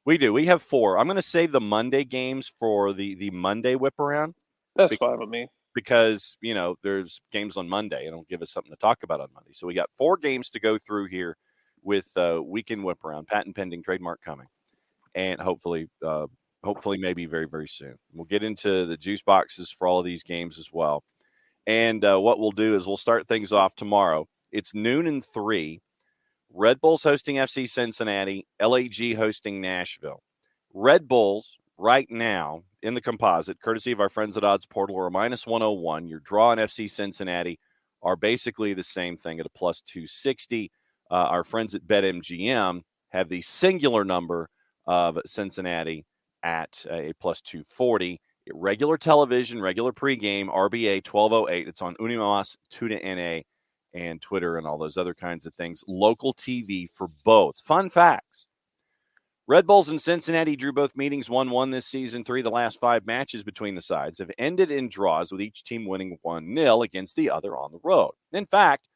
We do. We have 4. I'm going to save the Monday games for the Monday Whiparound. That's fine with me. Because, there's games on Monday. It'll give us something to talk about on Monday. So we got 4 games to go through here with Weekend Whiparound, patent pending, trademark coming. And hopefully maybe very, very soon. We'll get into the juice boxes for all of these games as well. And what we'll do is we'll start things off tomorrow. It's noon and 3. Red Bulls hosting FC Cincinnati, LAG hosting Nashville. Red Bulls right now in the composite, courtesy of our friends at Odds Portal, are a -101. Your draw and FC Cincinnati are basically the same thing at a +260. Our friends at BetMGM have the singular number of Cincinnati at a +240. Regular television, regular pregame, RBA 1208. It's on Unimas, Tuda NA, and Twitter and all those other kinds of things. Local TV for both. Fun facts. Red Bulls and Cincinnati drew both meetings 1-1 this season. 3 of the last 5 matches between the sides have ended in draws, with each team winning 1-0 against the other on the road. In fact,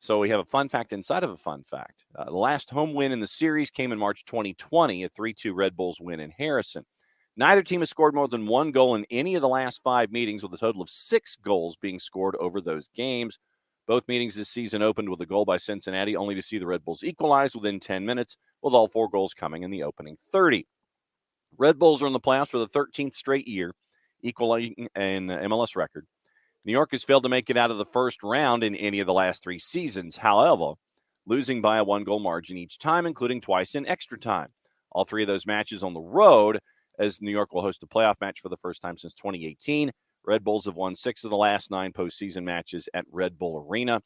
so we have a fun fact inside of a fun fact. The last home win in the series came in March 2020, a 3-2 Red Bulls win in Harrison. Neither team has scored more than 1 goal in any of the last 5 meetings, with a total of 6 goals being scored over those games. Both meetings this season opened with a goal by Cincinnati, only to see the Red Bulls equalize within 10 minutes, with all 4 goals coming in the opening 30. Red Bulls are in the playoffs for the 13th straight year, equaling an MLS record. New York has failed to make it out of the first round in any of the last 3 seasons, however, losing by a 1-goal margin each time, including twice in extra time. All 3 of those matches on the road, as New York will host a playoff match for the first time since 2018. Red Bulls have won 6 of the last 9 postseason matches at Red Bull Arena.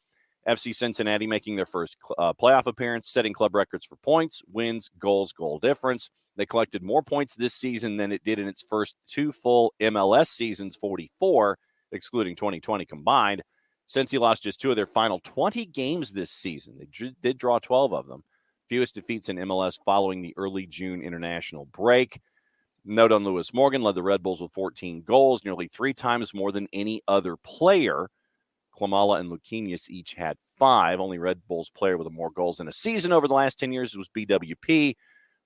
FC Cincinnati making their first playoff appearance, setting club records for points, wins, goals, goal difference. They collected more points this season than it did in its first 2 full MLS seasons, 44, excluding 2020 combined. Cincy lost just 2 of their final 20 games this season. They did draw 12 of them. Fewest defeats in MLS following the early June international break. Note on Lewis Morgan led the Red Bulls with 14 goals, nearly 3 times more than any other player. Klimala and Luquinhas each had 5. Only Red Bulls player with more goals in a season over the last 10 years was BWP.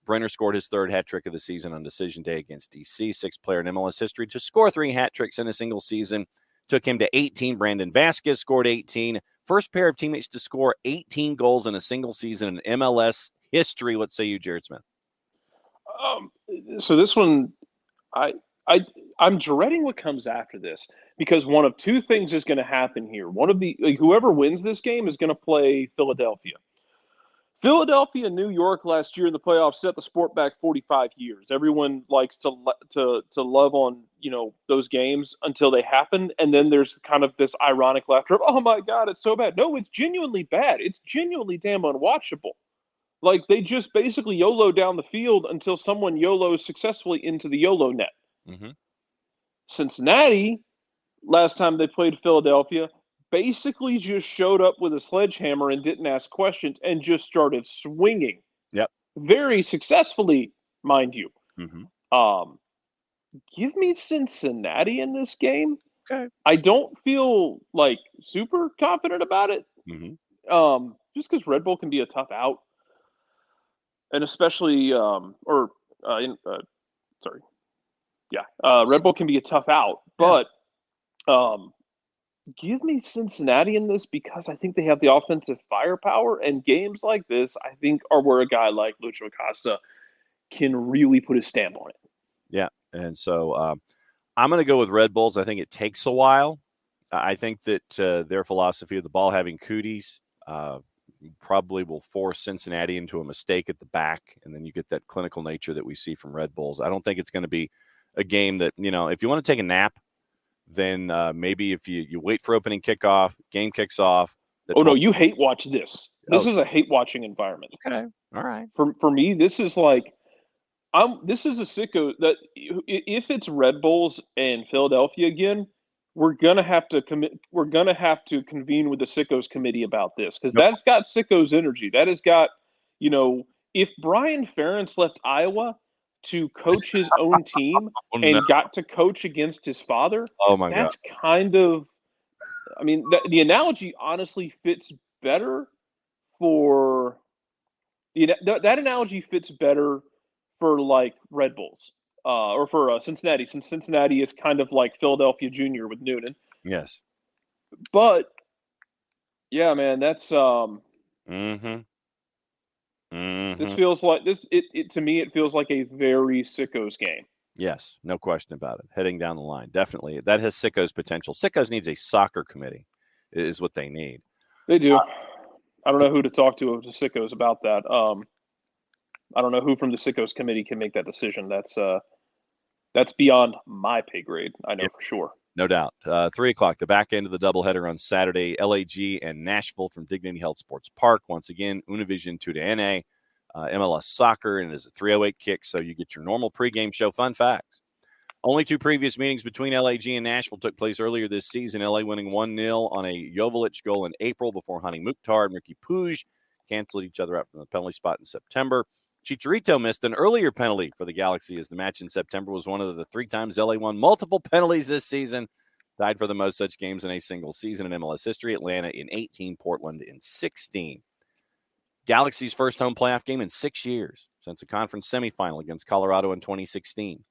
Brenner scored his 3rd hat trick of the season on decision day against DC. 6th player in MLS history to score 3 hat tricks in a single season. Took him to 18. Brandon Vasquez scored 18. First pair of teammates to score 18 goals in a single season in MLS history. What say you, Jarrett Smith? So this one, I'm dreading what comes after this, because one of 2 things is going to happen here. One of the whoever wins this game is going to play Philadelphia. Philadelphia and New York last year in the playoffs set the sport back 45 years. Everyone likes to love on those games until they happen, and then there's kind of this ironic laughter of, oh my God, it's so bad. No, it's genuinely bad. It's genuinely damn unwatchable. Like, they just basically YOLO down the field until someone YOLOs successfully into the YOLO net. Mm-hmm. Cincinnati, last time they played Philadelphia, basically just showed up with a sledgehammer and didn't ask questions and just started swinging. Yep. Very successfully, mind you. Mm-hmm. Give me Cincinnati in this game. Okay. I don't feel like super confident about it. Mm-hmm. Just because Red Bull can be a tough out. And especially, Red Bull can be a tough out, but give me Cincinnati in this, because I think they have the offensive firepower, and games like this, I think, are where a guy like Lucho Acosta can really put his stamp on it. Yeah, and so I'm going to go with Red Bulls. I think it takes a while. I think that their philosophy of the ball having cooties probably will force Cincinnati into a mistake at the back, and then you get that clinical nature that we see from Red Bulls. I don't think it's going to be a game that, if you want to take a nap, then maybe if you wait for opening kickoff, game kicks off. No, you hate watch this. This is a hate watching environment. Okay, all right. For me, this is like, this is a sicko that if it's Red Bulls and Philadelphia again, we're gonna have to convene with the sickos committee about this, because that's got sickos energy. That has got, if Brian Ferentz left Iowa to coach his own team got to coach against his father, that's God. Kind of, I mean, the analogy honestly fits better for that analogy fits better for like Red Bulls or for Cincinnati, since Cincinnati is kind of like Philadelphia Junior with Noonan. Yes. But yeah, man, that's this feels like this. It to me, it feels like a very sickos game. Yes, no question about it. Heading down the line, definitely that has sickos potential. Sickos needs a soccer committee, is what they need. They do. I don't know who to talk to sickos about that. I don't know who from the sickos committee can make that decision. That's beyond my pay grade. I know for sure. No doubt. 3 o'clock, the back end of the doubleheader on Saturday, LAG and Nashville from Dignity Health Sports Park. Once again, Univision 2 to NA, MLS Soccer, and it is a 3:08 kick, so you get your normal pregame show. Fun facts. Only 2 previous meetings between LAG and Nashville took place earlier this season. LA winning 1-0 on a Joveljic goal in April before Hani Mukhtar and Ricky Puig canceled each other out from the penalty spot in September. Chicharito missed an earlier penalty for the Galaxy as the match in September was one of the 3 times LA won multiple penalties this season. Tied for the most such games in a single season in MLS history. Atlanta in 18, Portland in 16. Galaxy's first home playoff game in 6 years since a conference semifinal against Colorado in 2016.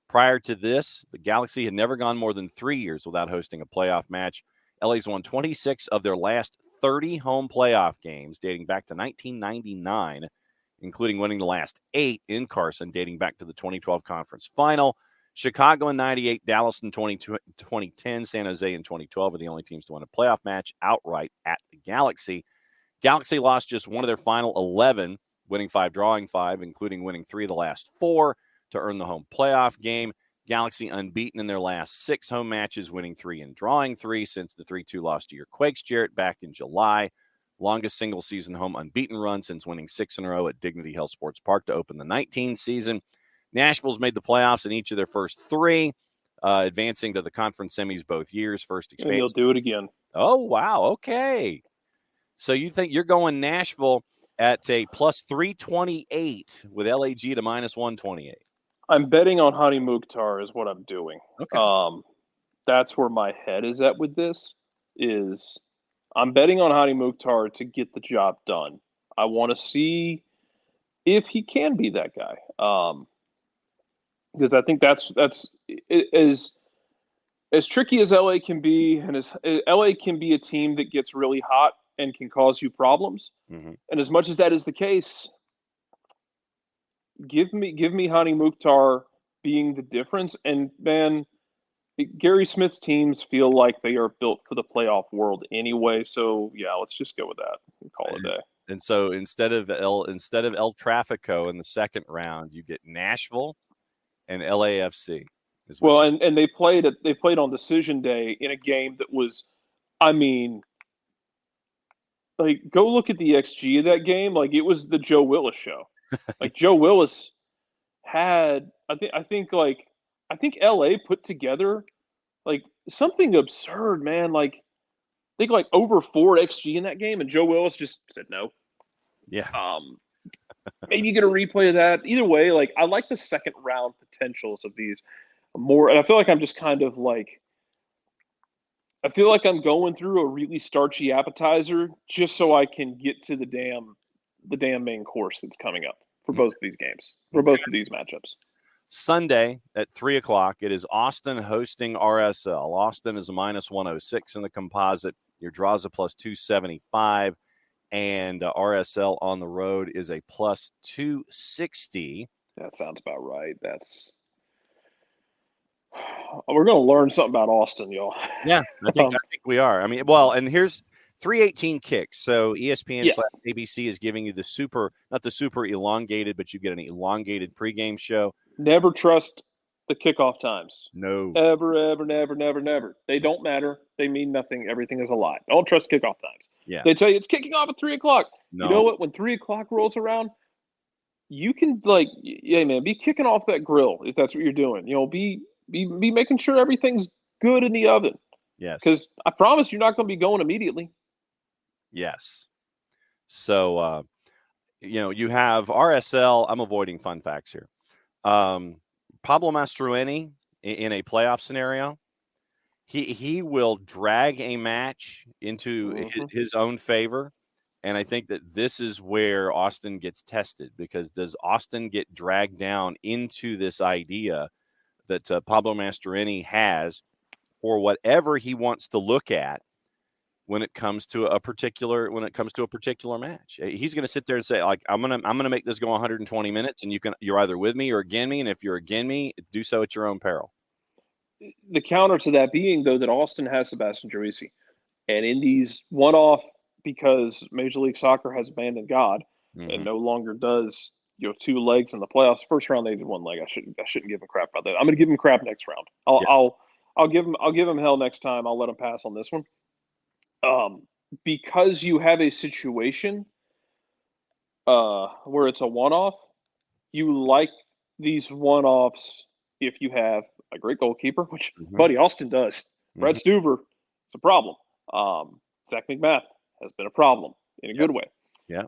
Prior to this, the Galaxy had never gone more than 3 years without hosting a playoff match. LA's won 26 of their last 30 home playoff games dating back to 1999. Including winning the last 8 in Carson, dating back to the 2012 conference final. Chicago in 98, Dallas in 2010, San Jose in 2012 are the only teams to win a playoff match outright at the Galaxy. Galaxy lost just one of their final 11, winning 5, drawing 5, including winning 3 of the last 4 to earn the home playoff game. Galaxy unbeaten in their last 6 home matches, winning 3 and drawing 3 since the 3-2 loss to your Quakes, Jarrett, back in July. Longest single-season home unbeaten run since winning 6 in a row at Dignity Health Sports Park to open the 19 season. Nashville's made the playoffs in each of their first 3, advancing to the conference semis both years. First expansion. And they'll do it again. Oh, wow. Okay. So you think you're going Nashville at a plus 328 with LAG to minus 128. I'm betting on Hani Mukhtar is what I'm doing. Okay. That's where my head is at with this is – I'm betting on Hani Mukhtar to get the job done. I want to see if he can be that guy, because I think that's as tricky as LA can be, and as LA can be a team that gets really hot and can cause you problems. Mm-hmm. And as much as that is the case, give me Hani Mukhtar being the difference. And man, Gary Smith's teams feel like they are built for the playoff world anyway. So yeah, let's just go with that and call it a day. And so instead of El Trafico in the second round, you get Nashville and LAFC. Well, and they played on decision day in a game that was, I mean, like go look at the XG of that game. Like it was the Joe Willis show. Like Joe Willis had, I think LA put together like something absurd, man. Like I think like over 4 XG in that game, and Joe Willis just said no. Yeah. Maybe you get a replay of that. Either way, like I like the second round potentials of these more, and I feel like I'm just kind of like I feel like I'm going through a really starchy appetizer just so I can get to the damn main course that's coming up for both of these games, for both of these matchups. Sunday at 3 o'clock, it is Austin hosting RSL. Austin is a minus 106 in the composite. Your draws a plus 275, and RSL on the road is a plus 260. That sounds about right. We're going to learn something about Austin, y'all. Yeah, I think we are. I mean, well, and here's 318 kicks. So ESPN / ABC is giving you not the super elongated, but you get an elongated pregame show. Never trust the kickoff times. No. Ever, never. They don't matter. They mean nothing. Everything is a lie. Don't trust kickoff times. Yeah. They tell you it's kicking off at 3 o'clock. No. You know what? When 3 o'clock rolls around, you can be kicking off that grill if that's what you're doing. You know, be making sure everything's good in the oven. Yes. Because I promise you're not going to be going immediately. Yes. So, you have RSL. I'm avoiding fun facts here. Pablo Mastroeni in a playoff scenario, he will drag a match into his own favor And I think that this is where Austin gets tested, because does Austin get dragged down into this idea that Pablo Mastroeni has, or whatever he wants to look at when it comes to a particular match? He's going to sit there and say, like, I'm going to make this go 120 minutes, and you're either with me or against me, and if you're against me, do so at your own peril. The counter to that being, though, that Austin has Sebastian Juicy, and in these one-off, because Major League Soccer has abandoned God and no longer does 2 legs in the playoffs. First round they did 1 leg. I shouldn't give him crap about that. I'm going to give him crap next round. I'll give him hell next time. I'll let him pass on this one. Because you have a situation where it's a one-off, you like these one-offs if you have a great goalkeeper, which Buddy Austin does. Brad Stuver, it's a problem. Zach McMath has been a problem in a good way. Yeah.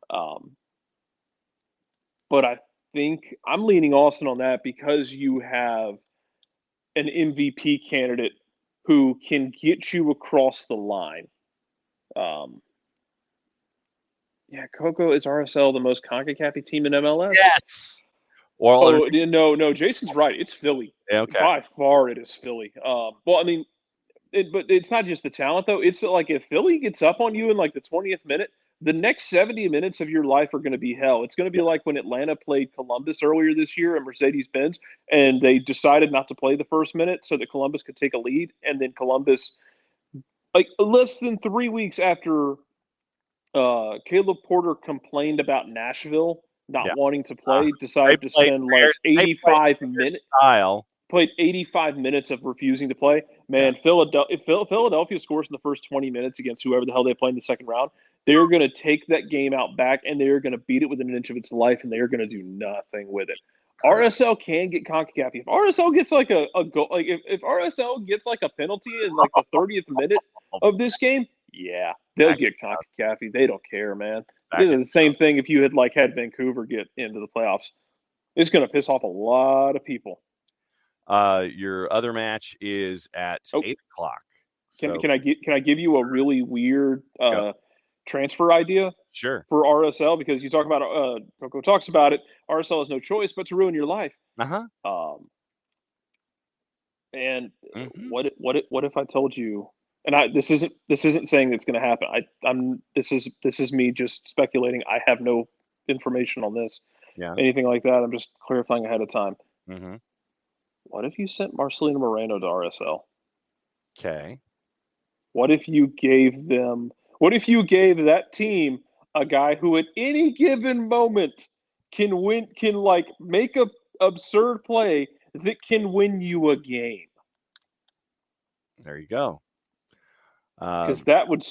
But I think I'm leaning Austin on that because you have an MVP candidate who can get you across the line. Coco, is RSL the most CONCACAF team in MLS? Yes. No, Jason's right. It's Philly. Yeah, okay. By far, it is Philly. But it's not just the talent, though. It's like if Philly gets up on you in like the 20th minute, the next 70 minutes of your life are going to be hell. It's going to be like when Atlanta played Columbus earlier this year at Mercedes-Benz, and they decided not to play the first minute so that Columbus could take a lead, and then Columbus, like less than 3 weeks after Caleb Porter complained about Nashville not wanting to play, decided to spend like 85 minutes. Played 85 minutes of refusing to play. Man, if Philadelphia scores in the first 20 minutes against whoever the hell they play in the second round, they're going to take that game out back, and they're going to beat it within an inch of its life, and they're going to do nothing with it. RSL can get CONCACAF. If RSL gets like a goal, like if RSL gets like a penalty in like the 30th minute of this game, they'll get CONCACAF. They don't care, man. The same thing if you had Vancouver get into the playoffs. It's going to piss off a lot of people. Your other match is at 8 o'clock. Can I give you a really weird transfer idea? Sure. For RSL, because you talk about Coco talks about it. RSL has no choice but to ruin your life. And what if I told you? And this isn't saying it's going to happen. This is me just speculating. I have no information on this. Anything like that. I'm just clarifying ahead of time. What if you sent Marcelino Moreno to RSL? Okay. What if you gave that team a guy who at any given moment can make a absurd play that can win you a game? There you go. Because that would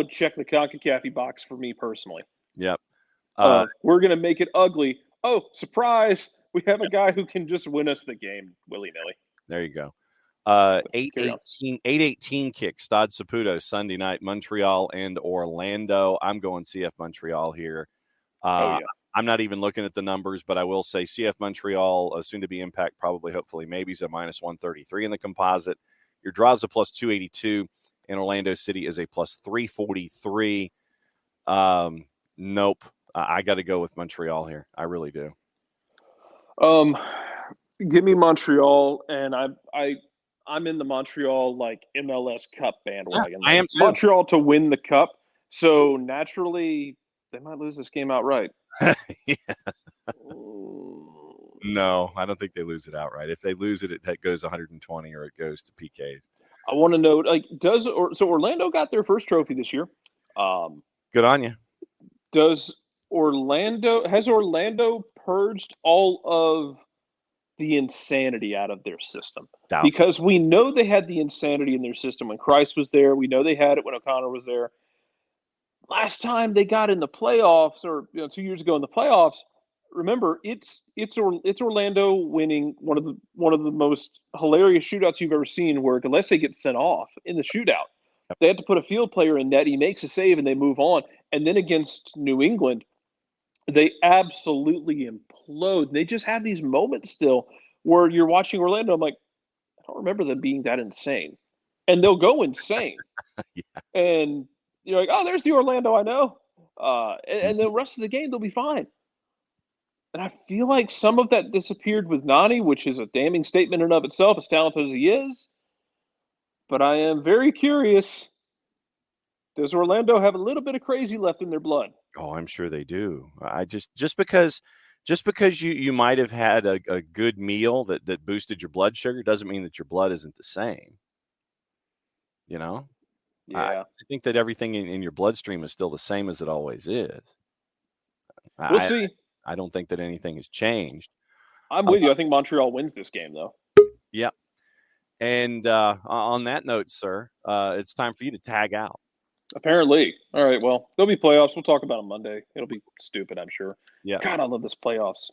check the CONCACAF box for me personally. Yep. We're gonna make it ugly. Oh, surprise! We have a guy who can just win us the game willy-nilly. There you go. 8:18 kick, Stade Saputo, Sunday night, Montreal and Orlando. I'm going CF Montreal here. I'm not even looking at the numbers, but I will say CF Montreal, soon to be Impact, probably, hopefully, maybe is a minus 133 in the composite. Your draw is a plus 282, and Orlando City is a plus 343. Nope. I got to go with Montreal here. I really do. Give me Montreal, and I'm in the Montreal MLS Cup bandwagon. I am too. Montreal to win the cup, so naturally they might lose this game outright. No, I don't think they lose it outright. If they lose it, it goes 120 or it goes to PKs. I want to know, so Orlando got their first trophy this year. Good on you. Has Orlando purged all of the insanity out of their system? Doubtful. Because we know they had the insanity in their system when Christ was there. We know they had it when O'Connor was there. Last time they got in the playoffs, or 2 years ago in the playoffs, remember it's Orlando winning one of the most hilarious shootouts you've ever seen, where Gillespie gets sent off in the shootout. They had to put a field player in net. He makes a save and they move on. And then against New England, they absolutely implode. They just have these moments still where you're watching Orlando. I'm like, I don't remember them being that insane. And they'll go insane. And you're like, oh, there's the Orlando I know. And the rest of the game, they'll be fine. And I feel like some of that disappeared with Nani, which is a damning statement in and of itself, as talented as he is. But I am very curious. Does Orlando have a little bit of crazy left in their blood? Oh, I'm sure they do. I just because you might have had a good meal that boosted your blood sugar doesn't mean that your blood isn't the same. You know? Yeah. I think that everything in your bloodstream is still the same as it always is. We'll see. I don't think that anything has changed. I'm with you. I think Montreal wins this game, though. Yeah. And on that note, sir, it's time for you to tag out. Apparently. All right, well, there'll be playoffs. We'll talk about them Monday. It'll be stupid, I'm sure. Yeah. God, I love this playoffs.